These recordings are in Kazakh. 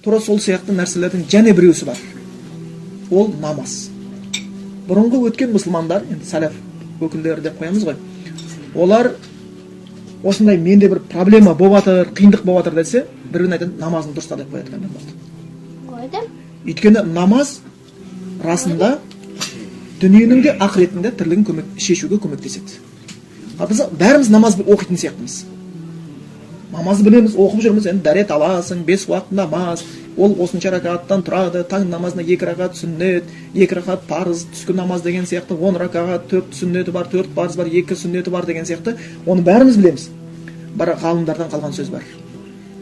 тура сол сияқты нәрселердің және біреусі бар. Ол намаз. Бұрынғы өткен мұсылмандар, енді сәләф өкілдері деп қоямыз ғой. Олар осындай менде бір проблема болып жатыр, қиындық болып жатыр десе, бірін айтады, намазын дұрыста деп қояды екен болды. Қойдым. Өйткені намаз расында дүниенің де ақыретінде тірлігін шешуге көмектеседі. Біз бәріміз намаз оқитын сияқтымыз. Намазды білеміз, оқып жүрміз, енді дәрет аласың, 5 уақыт намаз, ол осынша ракағаттан тұрады, таң намазына 2 ракағат сүннет, 2 ракағат парыз, түскі намаз деген сияқты 10 ракағат, 4 сүннеті бар, 4 парыз бар, 2 сүннеті бар деген сияқты, оны бәріміз білеміз. Бір ғалымдардан қалған сөз бар.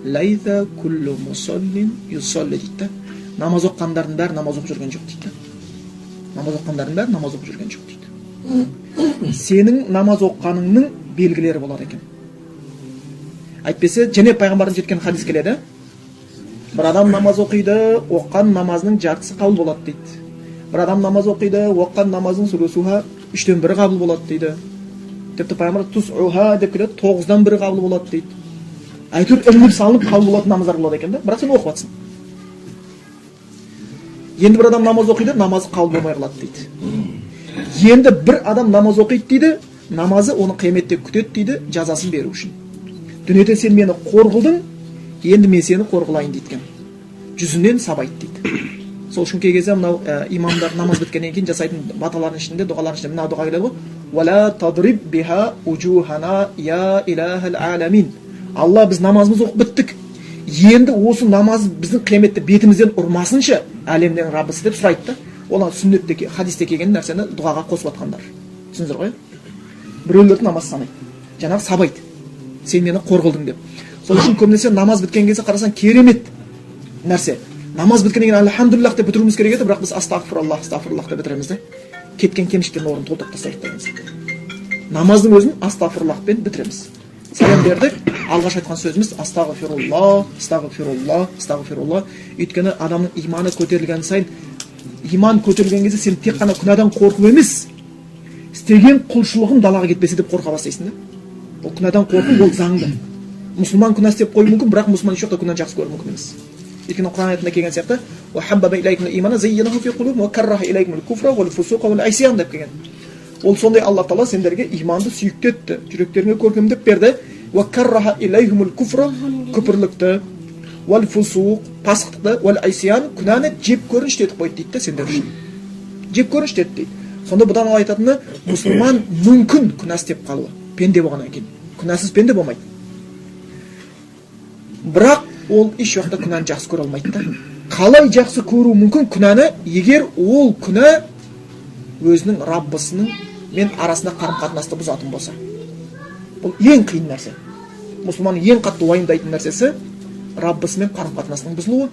Лайза куллу мусаллин юсалли дейді. Намаз оққандардың бәрі намаз оқып жүрген жоқ дейді. Намаз оққандардың бәрі намаз оқып жүрген жоқ дейді. Сенің намаз оққаныңның белгілері болады екен. Әйтпесе, және пайғамбардың жеткен хадис келеді. Бір адам намаз оқиды, оққан намазының жартысы қабыл болады дейді. Бір адам намаз оқиды, оққан намазының сүлесуха 3-тен 1 қабыл болады дейді. Тіпті пайғамбар тусуха деп келеді, 9-дан 1 қабыл болады дейді. Әйтеуір ілініп салынып қабыл болатын намаздар болады екен да, бірақ сен оқып жатсың. Енді бір адам намаз оқиды, намазы қабыл болмай қалады дейді. Енді бір адам намаз оқиды дейді, намазы оны қияметте күтеді дейді, жазасын беру үшін. Дүниеде сен мені қор қылдың, енді мен сені қор қылайын дейді екен. Жүзінен сабайды дейді. Сол үшін кей кезде мынау имамдар намаз біткеннен кейін жасайтын баталардың ішінде, дұғалардың ішінде мына дұға келеді ғой. Вала тадриб биха уджухана я илахал аламин. Алла, біз намазымызды оқып біттік. Енді осы намаз біздің қияметте бетімізден ұрмасыншы, әлемнің Раббысы деп сұрайды да. Олар сүннетте, хадисте келген нәрсені дұғаға қосып жатқандар. Түсіндіңіздер ғой? Біреулерді намаз санайды. Жаңағы сабайды. Сен мені қор қылдың деп. Сол үшін көбінесе намаз біткен кезде қарасаң керемет нәрсе. Намаз біткеннен кейін альхамдулиллах деп бітіруіміз керек еді, бірақ біз астағфируллах деп бітіреміз де. Кеткен кемшіліктен орнын толтырып тастайық деген. Намаздың өзін астағфируллахпен бітіреміз. Сәлем бердік, алғаш айтқан сөзіміз астағфируллах. Өйткені адамның иманы көтерілген сайын, иман көтерілген кезде сен тек қана күнәдан қорқу емес, істеген құлшылығың далаға кетпесе деп қорқа бастайсың да. Ол күнәдан қорқу, ол заңды. Мұсылман күнә істеп қоюы мүмкін, бірақ мұсылман еш уақытта күнәні жақсы көру мүмкін емес. Өйткені Құран аятында келген сияқты, "Уахаббаба илайкумул имана зайянаһу фи қулубикум ва карраха илайкумул куфра вал фусуқа вал исян" деп келген. Ол сондай Алла Тағала сендерге иманды сүйіктетті, жүректеріңе көркемдеп берді. "Ва карраха илайкумул куфра" күпірлікті, вал фусуқ пасықтықты, вал исян күнәні жеп көрініш етіп қойды дейді сендер үшін. Жеп көрініш етті дейді. Сонда бұдан Алла айтатыны, мұсылман мүмкін күнә істеп қалуы, пенде болғаннан кейін. Күнәсіз пенде болмайды. Бірақ ол еш уақытта күнәні жақсы көре алмайды да. Қалай жақсы көру мүмкін күнәні, егер ол күнә өзінің Раббысының мен арасында қарым-қатынасты бұзатын болса. Бұл ең қиын нәрсе. Мұсылман ең қатты уайымдайтын нәрсесі Раббысымен қарым-қатынасының бұзылуы.